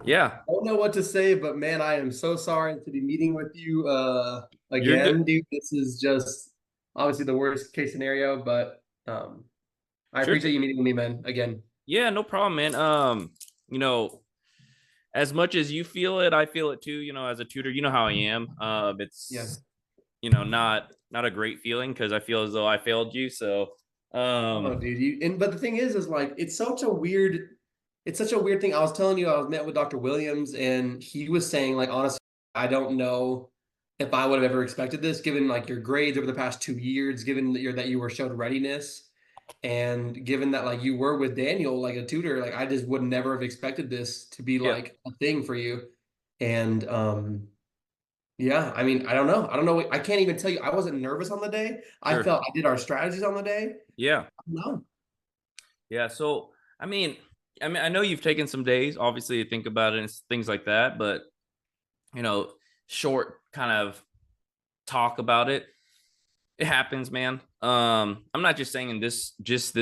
Yeah, I don't know what to say, but man, I am so sorry to be meeting with you you're good. again, dude. This is just obviously the worst case scenario, but I Sure. appreciate you meeting with me, man, again. Yeah, no problem, man. You know, as much as you feel it, I feel it too. As a tutor, you know how I am. Yeah. It's not a great feeling because I feel as though I failed you. So, Oh, um, dude, but the thing is like it's such a weird thing. I was telling you I was met with Dr. Williams and he was saying like honestly, I don't know if I would have ever expected this given like your grades over the past 2 years, given that you were showed readiness. And given that like you were with Daniel, like a tutor, like I just would never have expected this to be yeah, like a thing for you. And yeah, I mean, I don't know. I don't know. I can't even tell you. I wasn't nervous on the day. I sure. felt I did our strategies on the day. Yeah, No. yeah. So, I know you've taken some days, obviously, to think about it and things like that, but you know, short kind of talk about it. It happens, man. I'm not just saying in this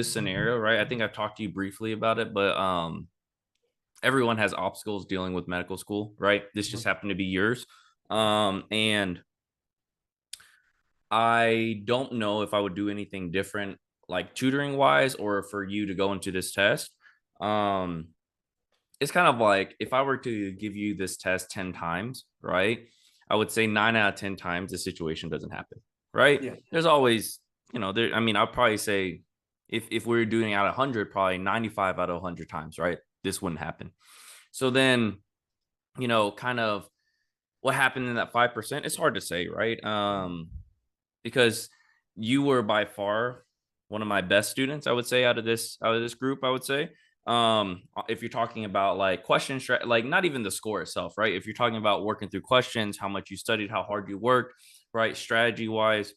scenario, right? I think I've talked to you briefly about it, but everyone has obstacles dealing with medical school, right? This just happened to be yours. And I don't know if I would do anything different, like tutoring wise, or for you to go into this test. Um, it's kind of like if I were to give you this test 10 times, right? I would say 9 out of 10 times the situation doesn't happen, right? Yeah. There's always, I'll probably say if we were doing out of 100, probably 95 out of 100 times, right? This wouldn't happen. So then, kind of what happened in that 5%, it's hard to say, right? Because you were by far one of my best students, I would say, out of this group, I would say. If you're talking about like questions, like not even the score itself, right? If you're talking about working through questions, how much you studied, how hard you worked, right, strategy wise,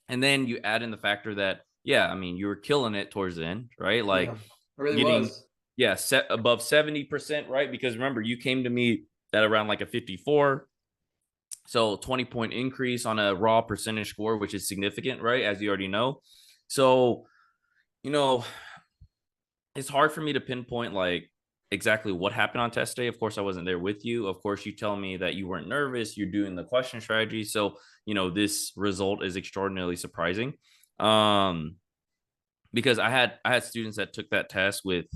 and then you add in the factor that, yeah, I mean, you were killing it towards the end, right? Yeah. Like I really getting, was. yeah, set above 70%, right? Because remember, you came to me at around like a 54. So 20-point increase on a raw percentage score, which is significant, right? As you already know. So, you know, it's hard for me to pinpoint like exactly what happened on test day. Of course, I wasn't there with you. Of course, you tell me that you weren't nervous, you're doing the question strategy. So, this result is extraordinarily surprising. Um, because I had students that took that test with,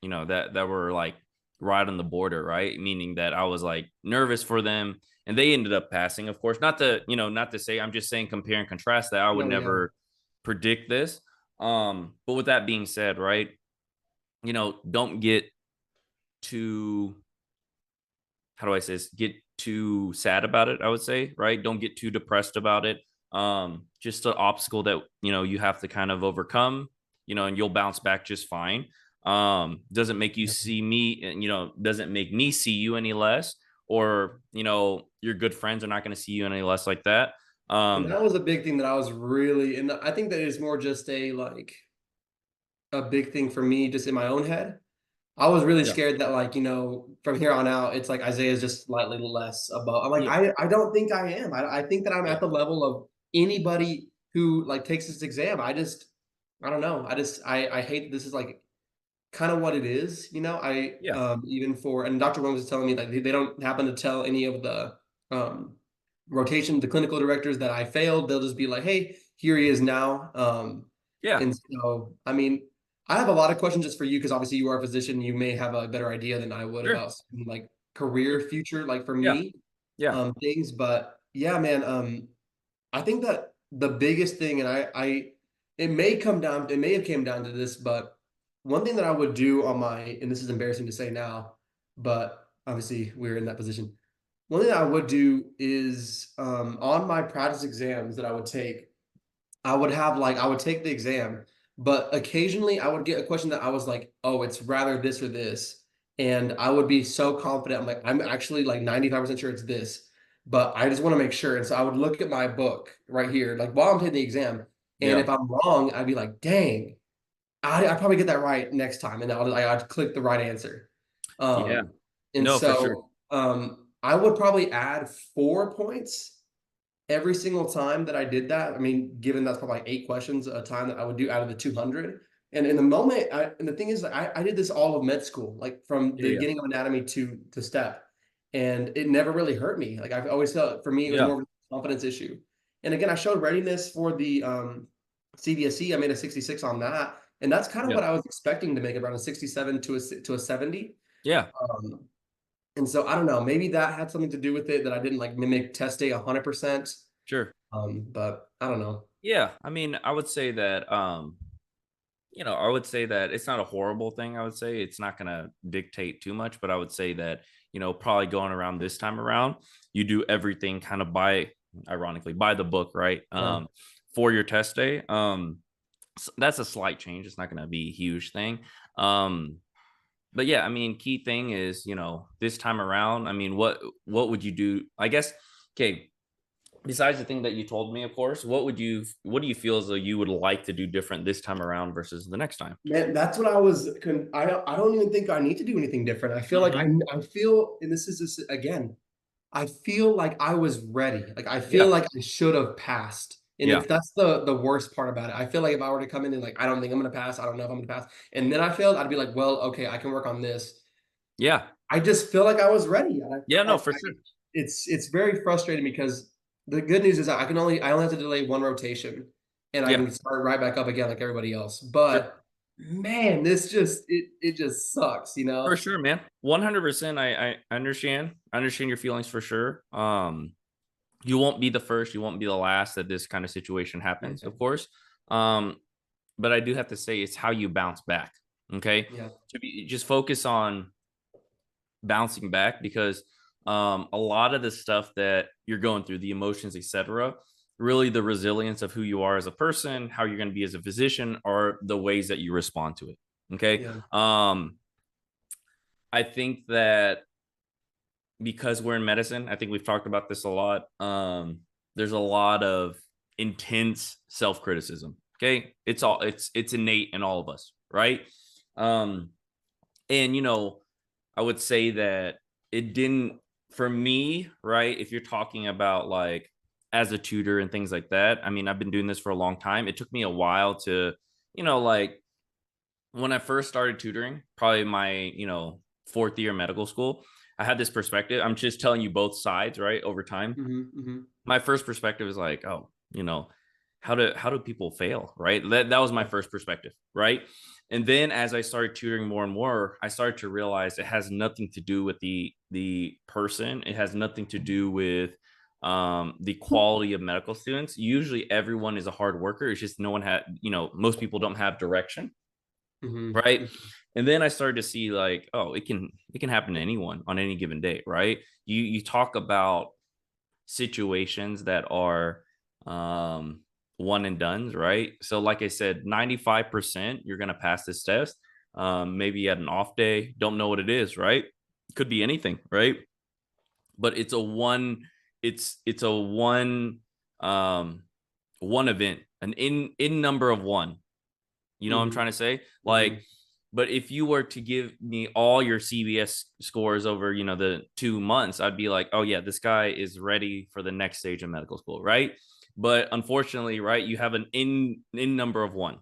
that were like right on the border, right? Meaning that I was like nervous for them and they ended up passing, of course. Not to say, I'm just saying compare and contrast that I would No, yeah. never predict this. But with that being said, right, don't get too, how do I say this? Get too sad about it, I would say, right? Don't get too depressed about it. Just an obstacle that, you have to kind of overcome, and you'll bounce back just fine. Doesn't make you Yeah. see me, and doesn't make me see you any less, or your good friends are not going to see you any less like that. And Um, that was a big thing that I was really, and I think that is more just a big thing for me just in my own head. I was really yeah, scared that from here on out, it's like Isaiah's just slightly less above. I'm like, yeah, I don't think I am. I think that I'm yeah, at the level of anybody who like takes this exam. I don't know. I hate this is like kind of what it is. I yeah, even for and Dr. Williams is telling me like they don't happen to tell any of the rotation, the clinical directors that I failed. They'll just be like, hey, here he is now. yeah, And so I mean, I have a lot of questions just for you because obviously you are a physician. You may have a better idea than I would sure, about like career future, like for yeah, me, yeah, things. But yeah, man, I think that the biggest thing, and it may have came down to this, but one thing that I would do on and this is embarrassing to say now, but obviously we're in that position. One thing I would do is on my practice exams that I would take, I would take the exam, but occasionally I would get a question that I was like, oh, it's rather this or this. And I would be so confident. I'm like, I'm actually like 95% sure it's this, but I just want to make sure. And so I would look at my book right here, like while I'm taking the exam. And yeah, if I'm wrong, I'd be like, dang, I probably get that right next time. And then I'd click the right answer. yeah. Um, and No, for sure. so I would probably add 4 points every single time that I did that. I mean, given that's probably like 8 questions a time that I would do out of the 200. And in the moment, and the thing is, I did this all of med school, like from the Yeah. beginning of anatomy to step, and it never really hurt me. Like I've always felt for me, it was Yeah. more of a confidence issue. And again, I showed readiness for the CBSE. I made a 66 on that, and that's kind of Yeah. what I was expecting to make, around a 67 to a 70. Yeah. Um, and so I don't know, maybe that had something to do with it, that I didn't like mimic test day 100%. Sure. But I don't know. Yeah. I mean, I would say that I would say that it's not a horrible thing. I would say it's not going to dictate too much, but I would say that, probably going around this time around, you do everything kind of ironically, by the book, right? Yeah. For your test day. So that's a slight change. It's not going to be a huge thing. Um, but yeah, I mean, key thing is, this time around, I mean, what would you do? I guess, okay, besides the thing that you told me, of course, what do you feel as though you would like to do different this time around versus the next time? Man, that's what I don't even think I need to do anything different. I feel like Hmm. I feel, and this is just again, I feel like I was ready. Like I feel Yeah. like I should have passed. And Yeah. that's the worst part about it. I feel like if I were to come in and like I don't think I'm gonna pass, I don't know if I'm gonna pass, and then I failed, I'd be like, well, okay, I can work on this. Yeah. I just feel like I was ready. And Yeah. No, for sure. it's very frustrating because the good news is I only have to delay one rotation and I Yeah. can start right back up again like everybody else. Sure. But man, this just it just sucks, you For know? sure, man. 100%. I understand. I understand your feelings for sure. You won't be the first, you won't be the last that this kind of situation happens, Yeah. of course. Um, but I do have to say it's how you bounce back. Okay. Yeah. Just focus on bouncing back because a lot of the stuff that you're going through, the emotions, etc., really the resilience of who you are as a person, how you're going to be as a physician, are the ways that you respond to it. Okay. Yeah. I think that because we're in medicine, I think we've talked about this a lot. There's a lot of intense self-criticism. Okay. It's innate in all of us, right? Um, and I would say that it didn't, for me, right? If you're talking about like as a tutor and things like that, I mean, I've been doing this for a long time. It took me a while to, like when I first started tutoring, probably my, fourth year medical school, I had this perspective. I'm just telling you both sides, right? Over time. Hmm. My first perspective is like, oh, how do people fail, right? That was my first perspective, right? And then as I started tutoring more and more, I started to realize it has nothing to do with the person. It has nothing to do with the quality of medical students. Usually everyone is a hard worker. It's just no one had, most people don't have direction, Hmm. right? And then I started to see like, oh, it can happen to anyone on any given day, right? You talk about situations that are one and done's, right? So like I said, 95% you're going to pass this test. Maybe you had an off day, don't know what it is, right? Could be anything, right? But it's a um one event, an in number of one. You know what I'm Hmm. trying to say? Hmm. Like, but if you were to give me all your CBS scores over, the 2 months, I'd be like, oh yeah, this guy is ready for the next stage of medical school, right? But unfortunately, right, you have an in number of one.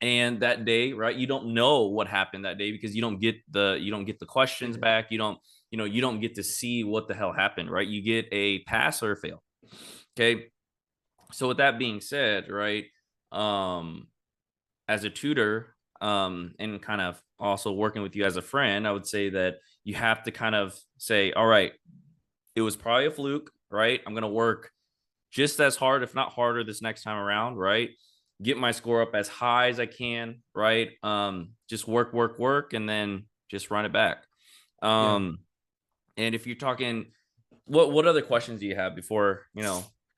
And that day, right, you don't know what happened that day because you don't get the questions Yeah. back. You don't get to see what the hell happened, right? You get a pass or a fail. Okay. So with that being said, right, um, as a tutor, and kind of also working with you as a friend, I would say that you have to kind of say, all right, it was probably a fluke, right? I'm going to work just as hard, if not harder, this next time around, right? Get my score up as high as I can, right? Just work, work, work, and then just run it back. Yeah. Um, and if you're talking, what other questions do you have before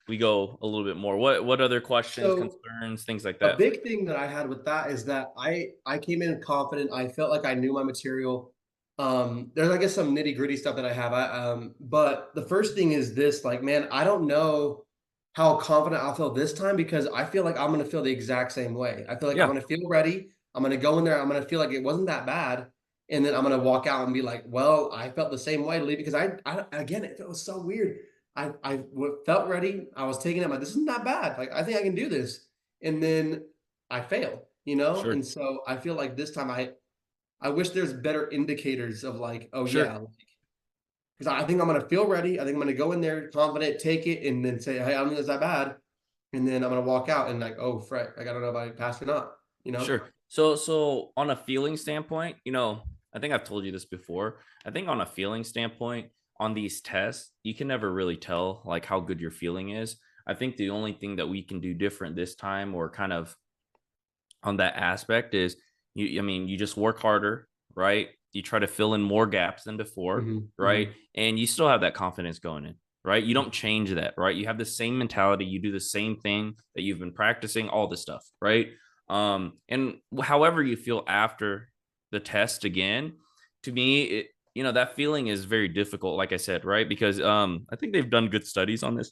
we go a little bit more? What other questions, So concerns, things like a that? big thing that I had with that is that I came in confident. I felt like I knew my material. There's I guess some nitty gritty stuff that I have. But the first thing is this, like, man, I don't know how confident I'll feel this time because I feel like I'm gonna feel the exact same way. I feel like I'm Yeah, gonna feel ready. I'm gonna go in there. I'm gonna feel like it wasn't that bad, and then I'm gonna walk out and be like, well, I felt the same way to leave because I again, it was so weird. Felt ready. I was taking it. I'm like, this isn't that bad. Like, I think I can do this, and then I fail. you know? Sure. And so I feel like this time I wish there's better indicators of like, oh Sure. yeah, because I think I'm gonna feel ready. I think I'm gonna go in there confident, take it, and then say, hey, I don't think it's that bad. And then I'm gonna walk out and like, oh frick, like I don't know if I passed or not, you know? Sure. So on a feeling standpoint, I think I've told you this before. I think on a feeling standpoint, on these tests, you can never really tell like how good your feeling is. I think the only thing that we can do different this time, or kind of on that aspect, is you just work harder, right? You try to fill in more gaps than before, Hmm. right? Hmm. And you still have that confidence going in, right? You don't change that, right? You have the same mentality, you do the same thing that you've been practicing, all this stuff, right? And however you feel after the test again, to me, that feeling is very difficult, like I said, right? Because I think they've done good studies on this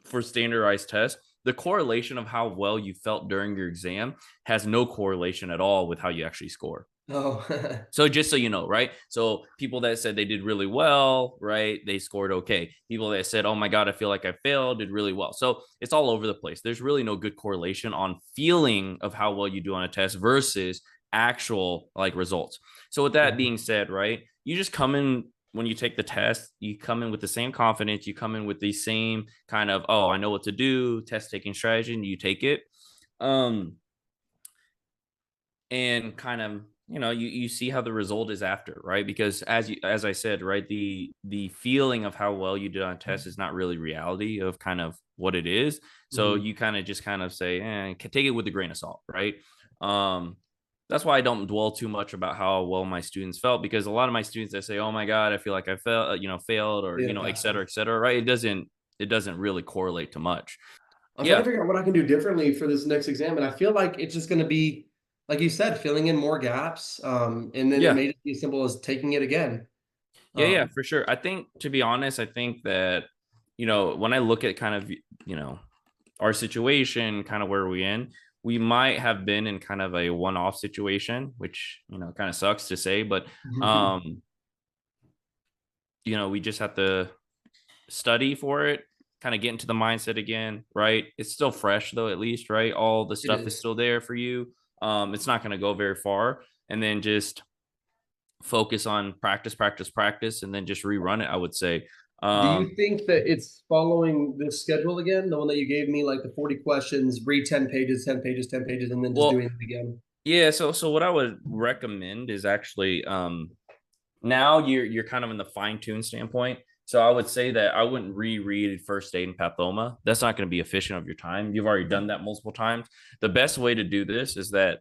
for standardized tests. The correlation of how well you felt during your exam has no correlation at all with how you actually score. Oh, So just so you know, right? So people that said they did really well, right? They scored okay. People that said, "Oh my god, I feel like I failed," did really well. So it's all over the place. There's really no good correlation on feeling of how well you do on a test versus actual like results. So with that mhm. being said, right? You just come in when you take the test, you come in with the same confidence, you come in with the same kind of, "Oh, I know what to do," test taking strategy, and you take it. Um and kind of, you see how the result is after, right? Because as I said, right, the feeling of how well you did on a test is not really reality of kind of what it is. So Mhm. you kind of just kind of say, take it with a grain of salt, right? um that's why I don't dwell too much about how well my students felt, because a lot of my students that say, "Oh my god, I feel like I failed," or Yeah, et cetera, right? It doesn't really correlate to much. I'm trying to Yeah. figure out what I can do differently for this next exam, and I feel like it's just going to be, like you said, filling in more gaps, and then it Yeah. may just be as simple as taking it again. Yeah, Um, for sure. I think, to be honest, I think that, when I look at kind of, our situation, kind of where we in, we might have been in kind of a one-off situation, which, kind of sucks to say, but, um, we just have to study for it, kind of get into the mindset again, right? It's still fresh though, at least, right? All the it stuff is is. still there for you. It's not going to go very far. And then just focus on practice, practice, practice, and then just rerun it, I would say. Do Um, you think that it's following this schedule again, the one that you gave me, like the 40 questions, read 10 pages, 10 pages, 10 pages, and then just well, doing it again? yeah. So what I would recommend is actually, now you're kind of in the fine tune standpoint. So I would say that I wouldn't reread first aid and pathoma. That's not going to be efficient of your time. You've already done that multiple times. The best way to do this is that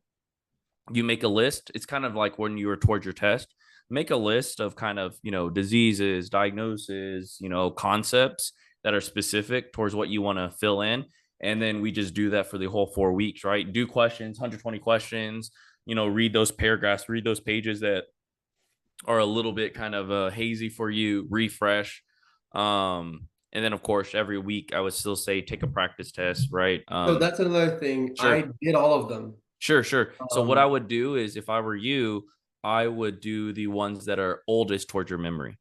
you make a list. It's kind of like when you were towards your test. Make a list of kind of, diseases, diagnoses, concepts that are specific towards what you want to fill in. And then we just do that for the whole 4 weeks, right? Do questions, 120 questions, read those paragraphs, read those pages that are a little bit kind of hazy for you, refresh. And then, of course, every week I would still say take a practice test, right? So that's another thing. Sure. I did all of them. Sure, sure. So what I Um, would do is, if I were you, I would do the ones that are oldest towards your memory,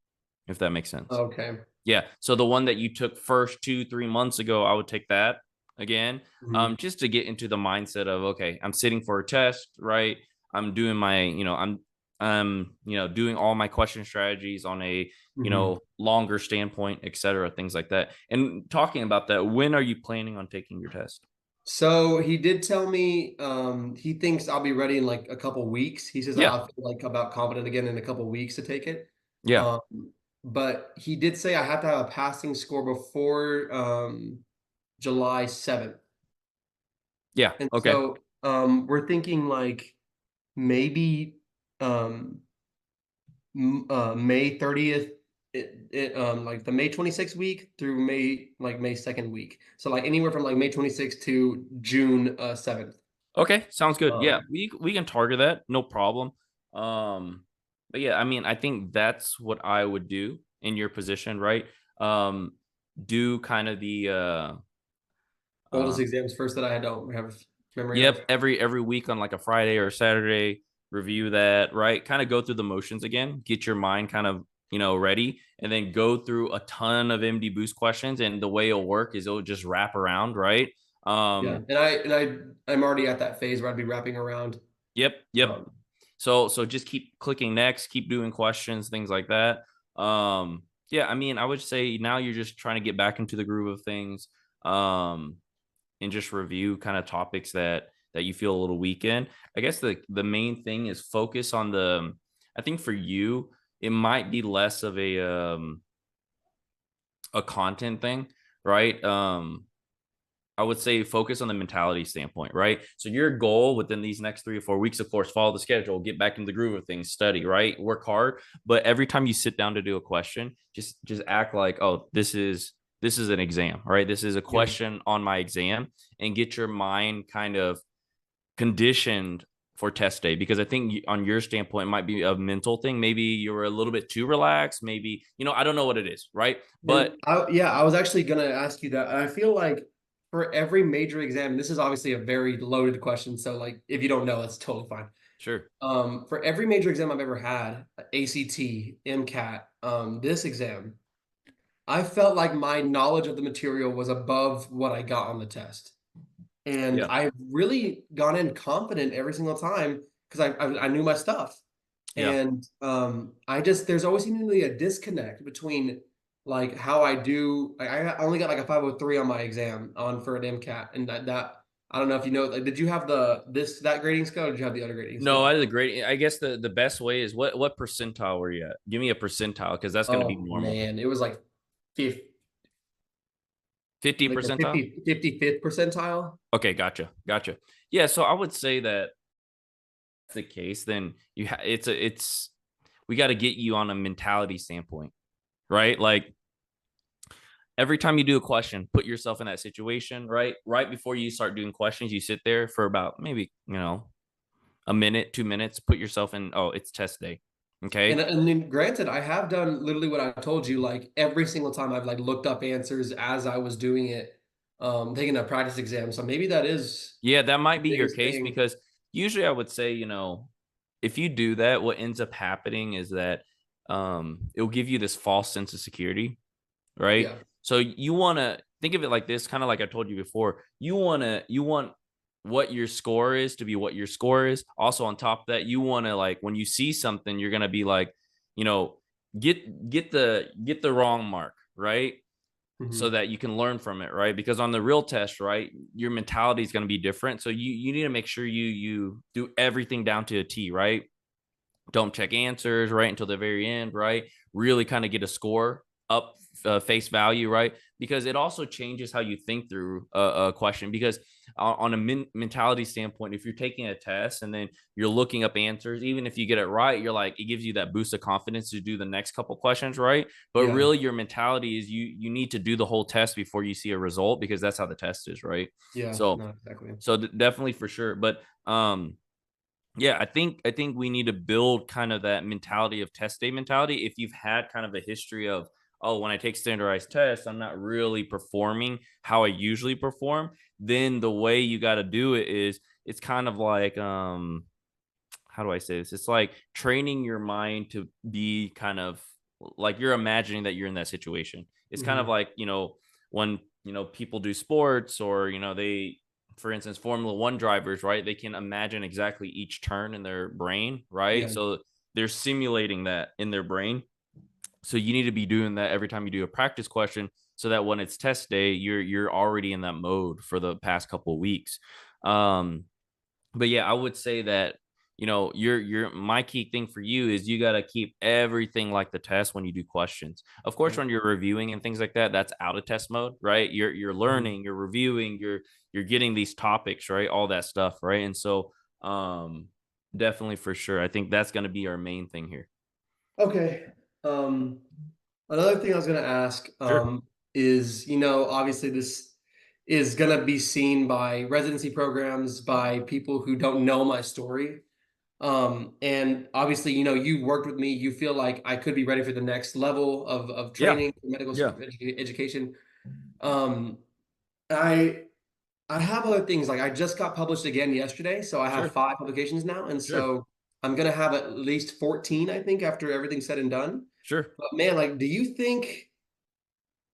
if that makes sense. okay. Yeah. So the one that you took first 2, 3 months ago, I would take that again, Mhm. just to get into the mindset of, okay, I'm sitting for a test, right? I'm doing my, doing all my question strategies on a, Mhm. longer standpoint, et cetera, things like that. And talking about that, when are you planning on taking your test? So he did tell me he thinks I'll be ready in like a couple weeks. He says Yeah. I'll feel like about confident again in a couple weeks to take it. Yeah. Um, but he did say I have to have a passing score before July 7th. Yeah. And Okay. so we're thinking like maybe um May 30th, like the May 26th week through May 2nd week. So like anywhere from like May 26th to June 7th. Okay, sounds good. Yeah, Um, we can target that, no problem. Um, but yeah, I mean, I think that's what I would do in your position, right? Um, do kind of the oldest uh exams first that I don't have memory yep, of. every week on like a Friday or a Saturday, review that, right? Kind of go through the motions again, get your mind kind of, ready, and then go through a ton of MD boost questions. And the way it'll work is it'll just wrap around, right? Yeah. Um, I'm already at that phase where I'd be wrapping around. yep. Um, So just keep clicking next, keep doing questions, things like that. Yeah, I mean, I would say now you're just trying to get back into the groove of things, um, and just review kind of topics that you feel a little weak in. I guess the main thing is focus on the. I think for you, it might be less of a content thing, right? I would say focus on the mentality standpoint, right? So your goal within these next 3 or 4 weeks, of course, follow the schedule, get back in the groove of things, study, right? Work hard. But every time you sit down to do a question, just act like, oh, this is an exam, right? This is a yeah. question on my exam, and get your mind kind of conditioned for test day, because I think on your standpoint it might be a mental thing. Maybe you were a little bit too relaxed. Maybe, I don't know what it is, right? But Yeah, I was actually gonna ask you that. I feel like for every major exam, this is obviously a very loaded question. So like if you don't know, it's totally fine. sure. For every major exam I've ever had, ACT, MCAT, this exam, I felt like my knowledge of the material was above what I got on the test. And Yeah. I've really gone in confident every single time because I knew my stuff. Yeah. And I just there's always seemed to be a disconnect between like how I do. I only got like a 503 on my exam on for an MCAT, and that I don't know if you know. Like, did you have that grading scale, or did you have the other grading No, scale? I did a great. I guess the best way is what percentile were you at? Give me a percentile, because that's going to be Oh normal. man, it was like 50, 50 like the percentile. 55th percentile. Okay, gotcha. Yeah, so I would say that that's the case. Then it's we got to get you on a mentality standpoint, right? Like every time you do a question, put yourself in that situation, right? Right before you start doing questions, you sit there for about maybe a minute, 2 minutes. Put yourself in. Oh, it's test day. And Okay. and then granted, I have done literally what I told you. Like every single time, I've like looked up answers as I was doing it, taking a practice exam. So maybe that is Yeah, that the might be your biggest case, thing. because usually I would say, if you do that, what ends up happening is that it'll give you this false sense of security, right? Yeah, So you want to think of it like this, kind of like I told you before. You want what your score is to be what your score is. Also on top of that, you want to, like, when you see something, you're going to be like, you know, get the wrong mark, right? So hmm, that you can learn from it, right? Because on the real test, right, your mentality is going to be different. So you need to make sure you do everything down to a T, right? Don't check answers right until the very end, right? Really kind of get a score up, face value, right? Because it also changes how you think through a question. Because on a mentality standpoint, if you're taking a test and then you're looking up answers, even if you get it right, you're like, it gives you that boost of confidence to do the next couple questions, right? But yeah, really, your mentality is you need to do the whole test before you see a result, because that's how the test is, right? yeah, So no, exactly. definitely for sure. But yeah, I think we need to build kind of that mentality of test day mentality. If you've had kind of a history of, oh, when I take standardized tests, I'm not really performing how I usually perform, then the way you got to do it is, it's kind of like, how do I say this? It's like training your mind to be kind of like you're imagining that you're in that situation. It's kind of Hmm. like, when, people do sports, or, they, for instance, Formula One drivers, right? They can imagine exactly each turn in their brain, right? Yeah, So they're simulating that in their brain. So you need to be doing that every time you do a practice question, so that when it's test day, you're already in that mode for the past couple of weeks. Um, but yeah, I would say that, your my key thing for you is you got to keep everything like the test when you do questions. Of course, yeah. when you're reviewing and things like that, that's out of test mode, right? You're Mhm. learning, you're reviewing, you're getting these topics, right? All that stuff, right? And so, definitely for sure, I think that's going to be our main thing here. Okay. Um, Another thing I was gonna ask, Sure. is, obviously this is gonna be seen by residency programs, by people who don't know my story. And obviously, you worked with me, you feel like I could be ready for the next level of Yeah. training, medical Yeah. education. Um, I I have other things, like I just got published again yesterday, so I have Sure. 5 publications now, and Sure. so I'm gonna have at least 14, I think, after everything's said and done. Sure. But man, like, do you think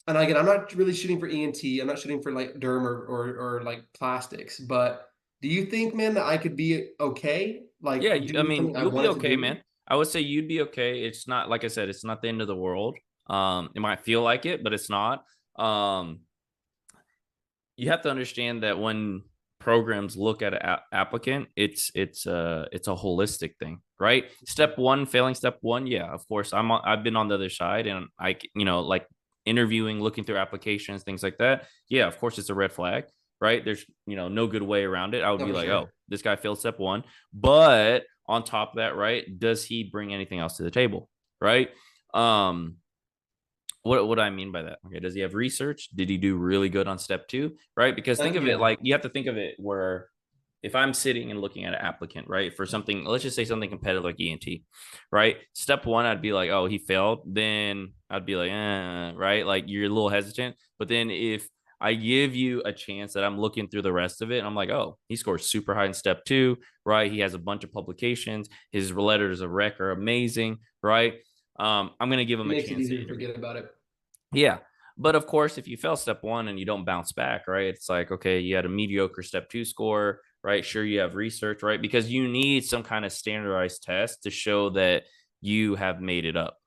and again, I'm not really shooting for ENT. I'm not shooting for like derm or like plastics. But do you think, man, that I could be okay, Yeah, like I doing mean, something I you'll be wanted to okay, do? man. I would say you'd be okay. It's not, like I said, it's not the end of the world. It might feel like it, but it's not. Um, you have to understand that when programs look at an applicant, it's a holistic thing, right? Step one, failing step one, yeah, of course. I've been on the other side, and like interviewing, looking through applications, things like that. Yeah, of course, it's a red flag, right? There's no good way around it. I would No, be for like, sure. oh, this guy failed step one, but on top of that, right? Does he bring anything else to the table, right? Um, what do I mean by that? Okay, does he have research? Did he do really good on step two? Right? Because think of it Yeah, like you have to think of it where if I'm sitting and looking at an applicant, right, for something, let's just say something competitive like ENT, right? Step one, I'd be like, oh, he failed. Then I'd be like, right? Like you're a little hesitant. But then if I give you a chance that I'm looking through the rest of it, and I'm like, oh, he scores super high in step two, right? He has a bunch of publications. His letters of rec are amazing, right? I'm going to give it him a makes it chance to easier to interview. forget about it. Yeah. But of course, if you fail step one and you don't bounce back, right? It's like, okay, you had a mediocre step two score, right? Sure, you have research, right? Because you need some kind of standardized test to show that you have made it up,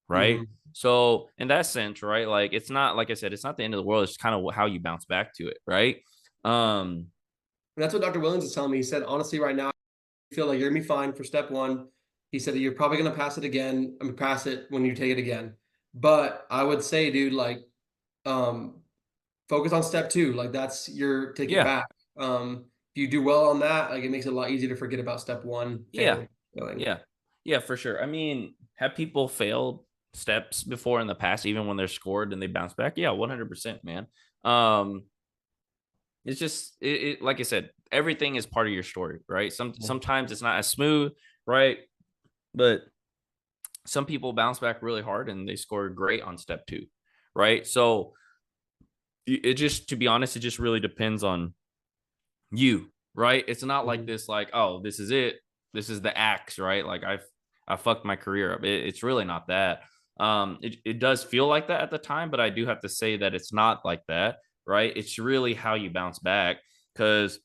right? Hmm. So, in that sense, right? Like, it's not, like I said, it's not the end of the world. It's kind of how you bounce back to it, right? Um, And that's what Dr. Williams is telling me. He said, honestly, right now, I feel like you're gonna be fine for step one. He said that you're probably gonna pass it again. I mean, pass it when you take it again. But I would say, dude, like, um, focus on step two. Like that's your ticket yeah, back. If you do well on that, like it makes it a lot easier to forget about step one yeah, failing. yeah, yeah, for sure. I mean, have people failed steps before in the past, even when they're scored and they bounce back? Yeah, 100%, man. Um, it's just like I said, everything is part of your story, right? Sometimes it's not as smooth, right? But some people bounce back really hard and they score great on step two, right? So it just, to be honest, it just really depends on you, right? It's not like Mhm. this, like, oh, this is it, this is the axe, right? Like I fucked my career up. It's really not that. It does feel like that at the time, but I do have to say that it's not like that, right? It's really how you bounce back. Because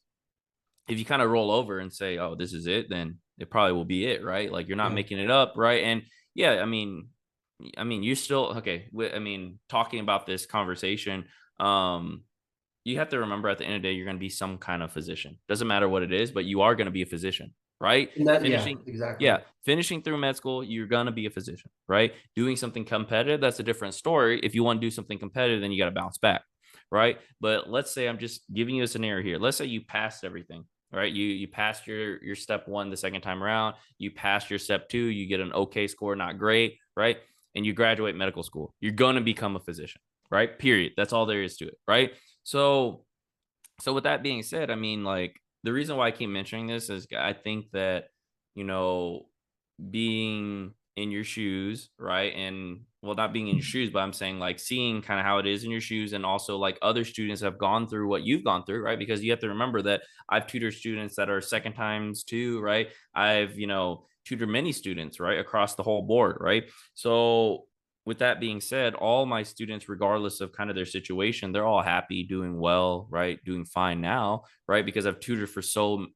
if you kind of roll over and say, "Oh, this is it," then it probably will be it, right? Like you're not Yeah. making it up, right? And yeah, I mean, you still okay. I mean, talking about this conversation, um, you have to remember at the end of the day, you're going to be some kind of physician. Doesn't matter what it is, but you are going to be a physician, right? And that, yeah, Finishing, exactly. yeah, finishing through med school, you're going to be a physician, right? Doing something competitive, that's a different story. If you want to do something competitive, then you got to bounce back, right? But let's say I'm just giving you a scenario here. Let's say you passed everything, right? You passed your step one the second time around. You passed your step two. You get an okay score, not great, right? And you graduate medical school. You're going to become a physician, right? Period. That's all there is to it, right? So with that being said, I mean, like the reason why I keep mentioning this is I think that, you know, being in your shoes, right? And well, not being in your shoes, but I'm saying like seeing kind of how it is in your shoes, and also like other students have gone through what you've gone through, right? Because you have to remember that I've tutored students that are second times too, right? I've, tutored many students, right, across the whole board, right? So with that being said, all my students, regardless of kind of their situation, they're all happy, doing well, right, doing fine now, right, because I've tutored for so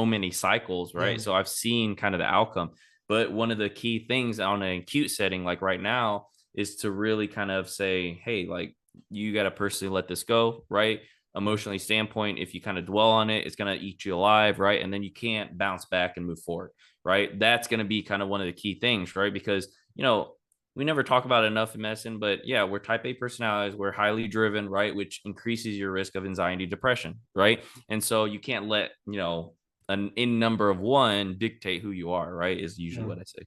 many cycles, Yeah. right? So I've seen kind of the outcome. But one of the key things on an acute setting like right now is to really kind of say, hey, like you got to personally let this go, right? Emotionally standpoint, if you kind of dwell on it, it's going to eat you alive, right? And then you can't bounce back and move forward, right? That's going to be kind of one of the key things, right? Because, we never talk about it enough in medicine, but yeah, we're type A personalities, we're highly driven, right? Which increases your risk of anxiety, depression, right? And so you can't let, an in number of one dictate who you are, right? Is usually Yeah. what I say.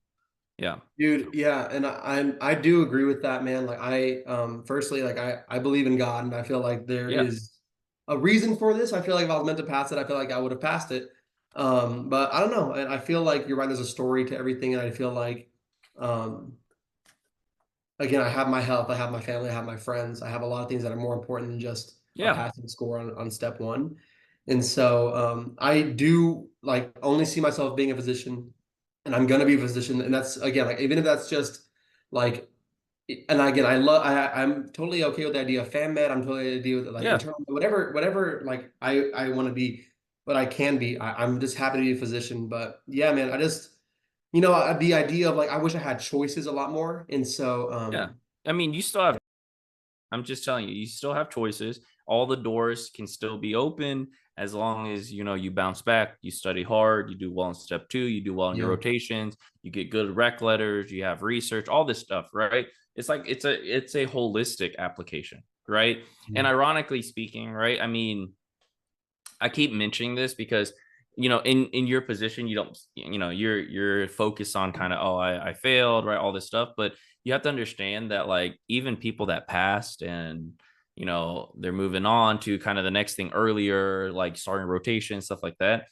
Yeah. Dude, yeah, and I do agree with that, man. Like firstly, like I believe in God, and I feel like there Yeah. is a reason for this. I feel like if I was meant to pass it, I feel like I would have passed it. But I don't know, and I feel like you're right. There's a story to everything, and I feel like, um, again, I have my health, I have my family, I have my friends, I have a lot of things that are more important than just a Yeah. passing score on step one. And so I do like only see myself being a physician, and I'm gonna be a physician. And that's again like even if that's just like and again, I'm totally okay with the idea of fan med. I'm totally okay with like Yeah. internal, whatever like I want to be, but I can be. I'm just happy to be a physician. But yeah, man, I just, the idea of like, I wish I had choices a lot more. And so, Yeah. I mean, you still have, I'm just telling you, you still have choices. All the doors can still be open as long as you bounce back, you study hard, you do well in step two, you do well in your yeah, rotations, you get good rec letters, you have research, all this stuff, right? It's like it's a holistic application, right? And yeah, ironically speaking, right? I mean, I keep mentioning this because in your position you don't you're focused on kind of, oh, I failed, right, all this stuff, but you have to understand that like even people that passed and they're moving on to kind of the next thing earlier, like starting rotation, stuff like that.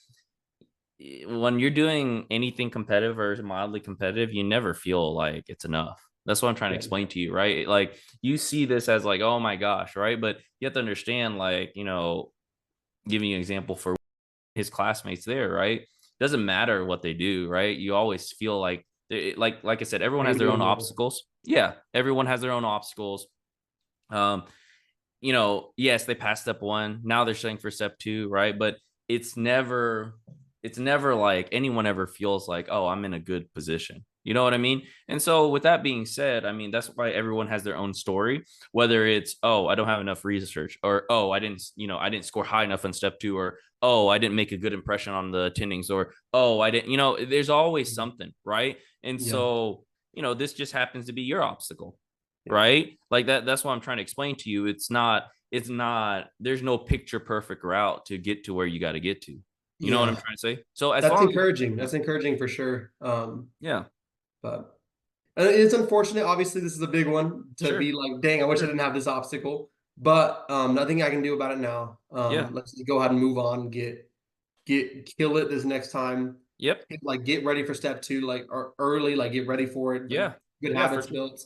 When you're doing anything competitive or mildly competitive, you never feel like it's enough. That's what I'm trying to yeah, explain to you, right? Like you see this as like, oh my gosh, right? But you have to understand, like, giving you an example for his classmates there, right? Doesn't matter what they do, right? You always feel like like I said, everyone like has you're their own doing well. obstacles. Yeah, everyone has their own obstacles. Um, yes, they passed step one. Now they're studying for step two, right? But it's never, it's never like anyone ever feels like, oh, I'm in a good position. You know what I mean? And so, with that being said, I mean, that's why everyone has their own story, whether it's, oh, I don't have enough research, or, oh, I didn't score high enough on step two, or, oh, I didn't make a good impression on the attendings, or, oh, I didn't, there's always something, right? And Yeah, so, this just happens to be your obstacle, yeah, right? Like that's what I'm trying to explain to you. It's not there's no picture perfect route to get to where you got to get to. You know what I'm yeah. trying to say? So as That's long as encouraging. That's encouraging for sure. yeah, But and it's unfortunate. Obviously, this is a big one to be sure. like, dang, I wish I Sure. didn't have this obstacle. But nothing I can do about it now. Yeah. Let's just go ahead and move on. Kill it this next time. Yep. Like get ready for step two, like or early, like get ready for it. Like Yeah. good Yeah, for habits built.